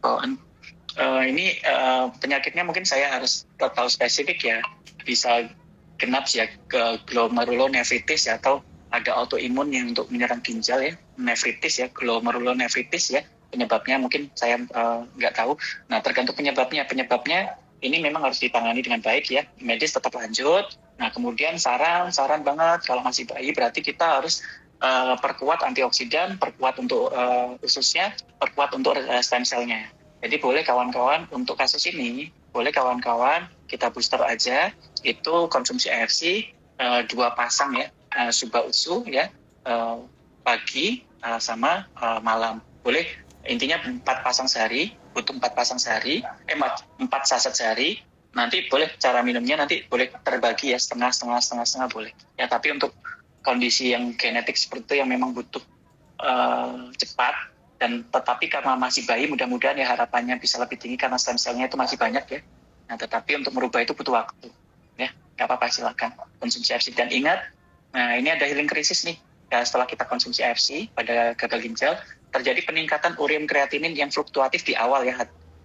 Bawaan. Ini penyakitnya mungkin saya harus tahu spesifik ya. Bisa genap ya, ke glomerulonefritis ya, atau ada autoimun yang untuk menyerang ginjal ya, nefritis ya, glomerulonefritis ya. Penyebabnya mungkin saya nggak tahu. Nah, tergantung penyebabnya. Penyebabnya ini memang harus ditangani dengan baik ya. Medis tetap lanjut. Nah, kemudian saran banget kalau masih bayi berarti kita harus perkuat antioksidan, perkuat untuk ususnya, perkuat untuk stem cell-nya. Jadi boleh kawan-kawan untuk kasus ini, boleh kawan-kawan kita booster aja. Itu konsumsi AFC 2 pasang ya, suba usu ya, pagi sama malam. Boleh. Intinya 4 pasang sehari, butuh 4 pasang sehari, 4 saset sehari. Nanti boleh cara minumnya nanti boleh terbagi ya, setengah boleh. Ya, tapi untuk kondisi yang genetik seperti itu yang memang butuh cepat, dan tetapi karena masih bayi, mudah-mudahan ya harapannya bisa lebih tinggi karena stem cell-nya itu masih banyak ya. Nah, tetapi untuk merubah itu butuh waktu. Ya, nggak apa-apa, silakan konsumsi AFC. Dan ingat, nah ini ada healing krisis nih. Ya, setelah kita konsumsi AFC pada gagal ginjal, terjadi peningkatan ureum kreatinin yang fluktuatif di awal ya.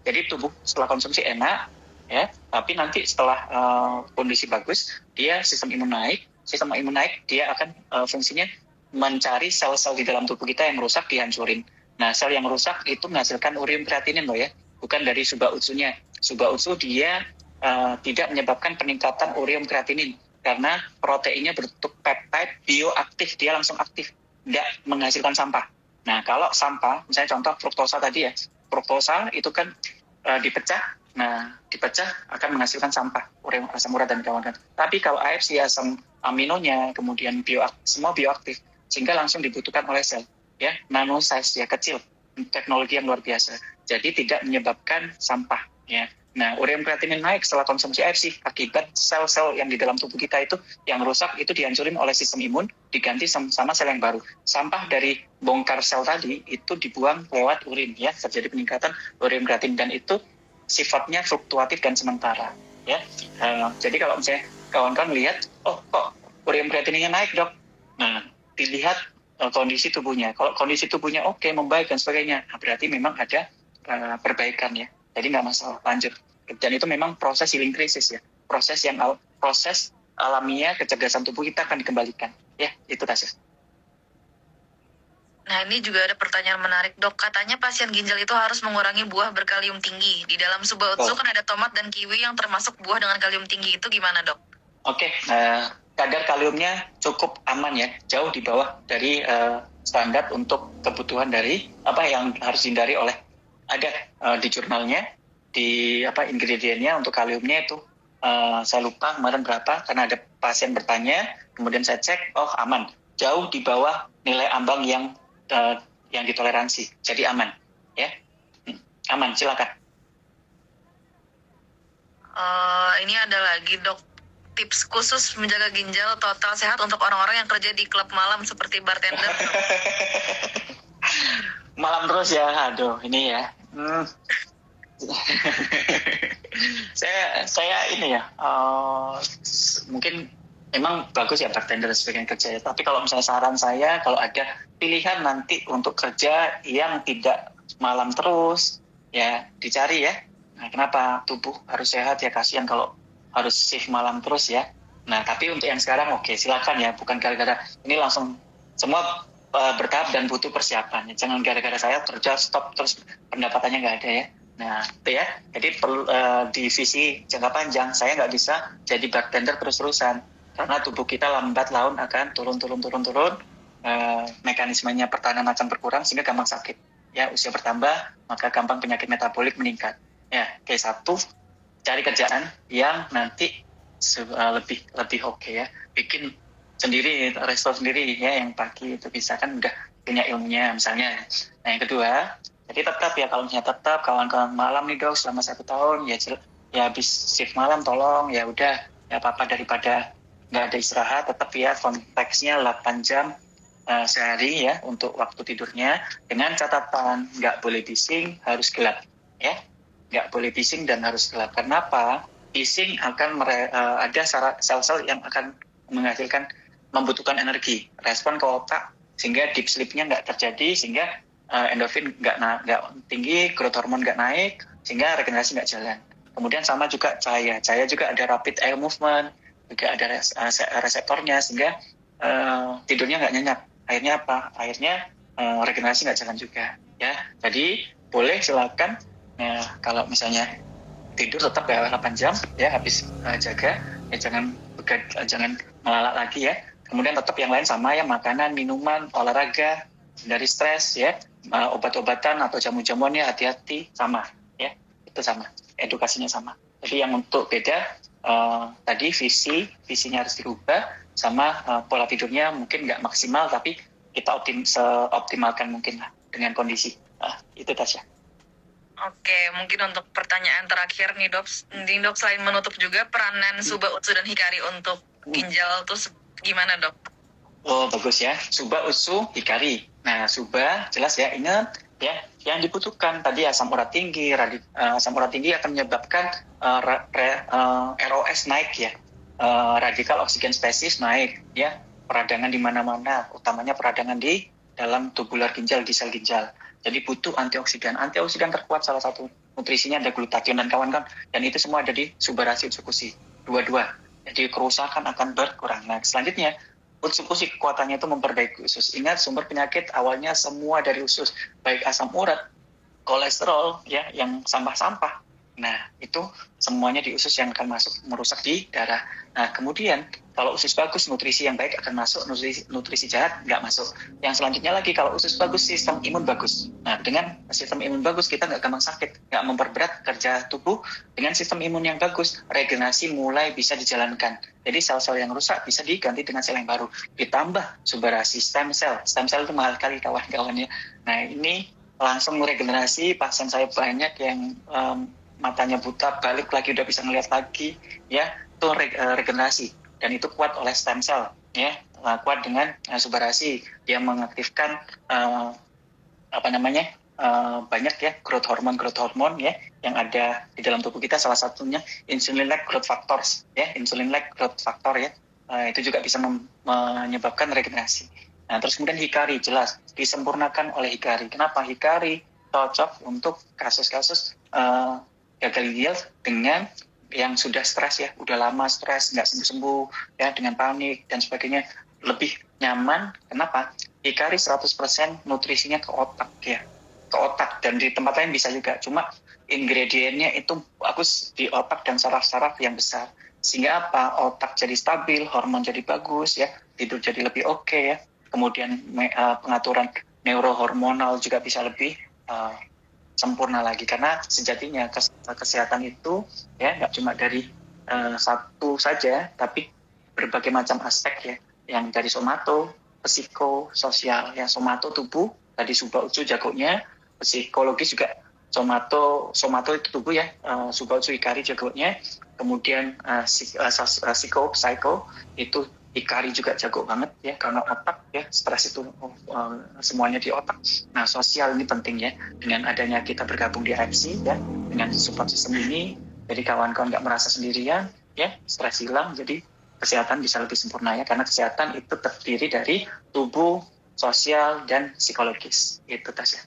Jadi tubuh setelah konsumsi enak ya, tapi nanti setelah kondisi bagus, dia sistem imun naik, dia akan fungsinya mencari sel-sel di dalam tubuh kita yang rusak, dihancurin. Nah, sel yang rusak itu menghasilkan ureum kreatinin loh ya, bukan dari suba usunya. Suba usu dia tidak menyebabkan peningkatan ureum kreatinin karena proteinnya berbentuk peptide bioaktif, dia langsung aktif, tidak menghasilkan sampah. Nah, kalau sampah, misalnya contoh fruktosa tadi ya, fruktosa itu kan dipecah, nah dipecah akan menghasilkan sampah, ureum, asam urat dan kawan-kawan. Tapi kalau AFC, asam aminonya, kemudian semua bioaktif, sehingga langsung dibutuhkan oleh sel, ya, nano size ya, kecil, teknologi yang luar biasa. Jadi tidak menyebabkan sampah, ya. Nah, ureum kreatinin naik setelah konsumsi AFC akibat sel-sel yang di dalam tubuh kita itu yang rusak itu dihancurin oleh sistem imun, diganti sama sel yang baru. Sampah dari bongkar sel tadi itu dibuang lewat urin ya, terjadi peningkatan ureum kreatinin, dan itu sifatnya fluktuatif dan sementara ya. Jadi kalau misalnya kawan-kawan lihat, oh kok ureum kreatininnya naik, Dok. Nah, dilihat kondisi tubuhnya. Kalau kondisi tubuhnya oke, membaik dan sebagainya, nah, berarti memang ada perbaikan ya. Jadi nggak masalah, lanjut. Dan itu memang proses healing krisis ya. Proses alamiah kecerdasan tubuh kita akan dikembalikan. Ya, itu Tasya. Nah, ini juga ada pertanyaan menarik, Dok. Katanya pasien ginjal itu harus mengurangi buah berkalium tinggi. Di dalam suba utsu kan ada tomat dan kiwi yang termasuk buah dengan kalium tinggi. Itu gimana, Dok? Oke, kadar kaliumnya cukup aman ya. Jauh di bawah dari standar untuk kebutuhan dari apa yang harus dihindari oleh ada di jurnalnya, di ingredientnya untuk kaliumnya itu saya lupa kemarin berapa karena ada pasien bertanya, kemudian saya cek, oh aman, jauh di bawah nilai ambang yang ditoleransi, jadi aman ya. Aman, silakan. Ini ada lagi, Dok, tips khusus menjaga ginjal total sehat untuk orang-orang yang kerja di klub malam seperti bartender. Malam terus ya, aduh ini ya. Saya ini ya, mungkin memang bagus ya bartender sebagai kerja ya. Tapi kalau misalnya saran saya, kalau ada pilihan nanti untuk kerja yang tidak malam terus, ya dicari ya. Nah, kenapa tubuh harus sehat ya, kasihan kalau harus shift malam terus ya. Nah, tapi untuk yang sekarang oke, silakan ya. Bukan gara-gara ini langsung semua bertahap dan butuh persiapan. Jangan gara-gara saya kerja stop terus pendapatannya nggak ada ya. Nah, itu ya. Jadi perlu di visi jangka panjang, saya nggak bisa jadi bartender terus-terusan. Karena tubuh kita lambat laun akan turun. Mekanismenya pertahanan macam berkurang sehingga gampang sakit. Ya, usia bertambah, maka gampang penyakit metabolik meningkat. Ya, oke, satu, cari kerjaan yang nanti lebih oke ya. Bikin sendiri, resto sendiri ya, yang pagi itu bisa kan udah punya ilmunya misalnya. Nah, yang kedua, jadi tetap ya, kalau misalnya tetap kawan-kawan malam nih dok selama 1 tahun ya habis shift malam tolong ya udah ya apa-apa daripada nggak ada istirahat, tetap ya konteksnya 8 jam sehari ya untuk waktu tidurnya, dengan catatan nggak boleh bising, harus gelap ya, nggak boleh bising dan harus gelap. Kenapa? Bising akan ada sel-sel yang akan membutuhkan energi, respon ke otak, sehingga deep sleep-nya nggak terjadi, sehingga endorfin nggak tinggi, growth hormone nggak naik, sehingga regenerasi nggak jalan. Kemudian sama juga cahaya juga ada rapid eye movement, juga ada reseptornya, sehingga tidurnya nggak nyenyak. Akhirnya apa? Akhirnya regenerasi nggak jalan juga. Ya, jadi boleh silakan. Kalau misalnya tidur tetap ya 8 jam ya habis jaga, ya jangan melalak lagi ya. Kemudian tetap yang lain sama ya, makanan, minuman, olahraga, dari stres ya, obat-obatan atau jamu-jamuannya hati-hati sama ya, itu sama, edukasinya sama. Jadi yang untuk beda tadi visinya harus dirubah, sama pola tidurnya mungkin nggak maksimal tapi kita seoptimalkan mungkin lah dengan kondisi. Itu Tasya. Oke, mungkin untuk pertanyaan terakhir nih dok, selain menutup juga peranan Suba, Utsu, dan Hikari untuk ginjal tuh gimana dok? Oh bagus ya, Suba, Utsu, Hikari. Nah Suba jelas ya, ingat ya, yang dibutuhkan tadi asam urat tinggi. Asam urat tinggi akan menyebabkan ROS naik ya, radikal oksigen spesies naik ya, peradangan di mana-mana, utamanya peradangan di dalam tubular ginjal, di sel ginjal. Jadi butuh antioksidan. Antioksidan terkuat salah satu nutrisinya ada glutathione dan kawan-kawan, dan itu semua ada di Subarashi Utsukushi. Dua-dua. Jadi kerusakan akan berkurang. Nah selanjutnya, Utsukushi kekuatannya itu memperbaiki usus. Ingat, sumber penyakit awalnya semua dari usus, baik asam urat, kolesterol ya, yang sampah-sampah. Nah itu semuanya di usus yang akan masuk merusak di darah. Nah kemudian kalau usus bagus, nutrisi yang baik akan masuk, nutrisi jahat nggak masuk. Yang selanjutnya lagi, kalau usus bagus, sistem imun bagus. Nah dengan sistem imun bagus, kita nggak gampang sakit, nggak memperberat kerja tubuh. Dengan sistem imun yang bagus, regenerasi mulai bisa dijalankan. Jadi sel-sel yang rusak bisa diganti dengan sel yang baru. Ditambah Subarashi stem cell. Stem cell itu mahal kali kawan-kawannya. Nah ini langsung meregenerasi. Pasien saya banyak yang matanya buta, balik lagi udah bisa ngeliat lagi ya, itu regenerasi. Dan itu kuat oleh stem cell ya, kuat dengan Subarashi. Dia mengaktifkan banyak ya growth hormone ya yang ada di dalam tubuh kita, salah satunya insulin-like growth factors ya, insulin-like growth factor ya, itu juga bisa menyebabkan regenerasi. Nah terus kemudian Hikari jelas disempurnakan oleh Hikari. Kenapa? Hikari cocok untuk kasus-kasus gagal ginjal dengan yang sudah stres ya, udah lama stres, nggak sembuh-sembuh ya, dengan panik dan sebagainya, lebih nyaman. Kenapa? Hikari 100% nutrisinya ke otak ya, ke otak, dan di tempat lain bisa juga, cuma ingredientnya itu bagus di otak dan saraf-saraf yang besar, sehingga apa? Otak jadi stabil, hormon jadi bagus ya, tidur jadi lebih oke ya, kemudian pengaturan neurohormonal juga bisa lebih sempurna lagi. Karena sejatinya kesehatan itu ya nggak cuma dari satu saja, tapi berbagai macam aspek ya, yang dari somato, psiko, sosial ya. Somato tubuh, tadi Suba, Utsu, jagonya. Psikologis juga somato itu tubuh ya, Suba, Utsu, Hikari jagonya. Kemudian psiko itu Hikari juga jago banget ya, karena otak ya, stres itu semuanya di otak. Nah sosial ini penting ya, dengan adanya kita bergabung di AFC ya, dengan support system ini Jadi kawan-kawan nggak merasa sendirian, ya, stres hilang, jadi kesehatan bisa lebih sempurna ya, karena kesehatan itu terdiri dari tubuh, sosial, dan psikologis. Itu Tasya.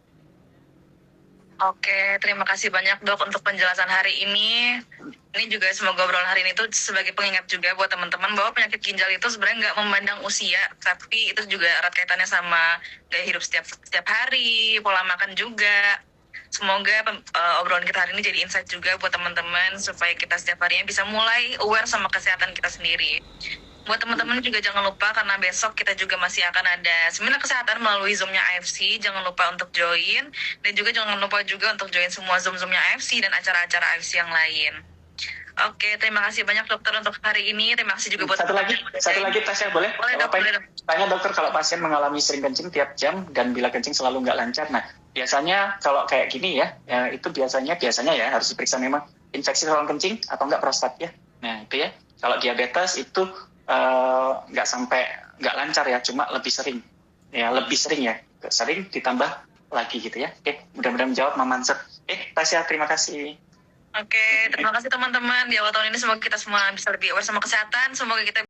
Oke, terima kasih banyak dok untuk penjelasan hari ini. Ini juga semoga obrolan hari ini tuh sebagai pengingat juga buat teman-teman bahwa penyakit ginjal itu sebenarnya nggak memandang usia, tapi itu juga erat kaitannya sama gaya hidup setiap hari, pola makan juga. Semoga obrolan kita hari ini jadi insight juga buat teman-teman supaya kita setiap harinya bisa mulai aware sama kesehatan kita sendiri. Buat teman-teman juga jangan lupa karena besok kita juga masih akan ada seminar kesehatan melalui Zoom-nya AFC. Jangan lupa untuk join dan juga jangan lupa juga untuk join semua Zoom-nya AFC dan acara-acara AFC yang lain. Oke, terima kasih banyak dokter untuk hari ini. Terima kasih juga buat satu lagi Tasya, boleh? Boleh dok. Tanya dokter, kalau pasien mengalami sering kencing tiap jam dan bila kencing selalu nggak lancar. Nah, biasanya kalau kayak gini ya itu biasanya ya harus diperiksa memang infeksi saluran kencing atau enggak prostat ya. Nah, itu ya. Kalau diabetes itu nggak sampai nggak lancar ya, cuma lebih sering ya, sering ditambah lagi gitu ya. Oke, mudah-mudahan menjawab Mama Answer. Tasya, terima kasih. Oke, terima kasih teman-teman. Di awal tahun ini semoga kita semua bisa lebih aware sama kesehatan. Semoga kita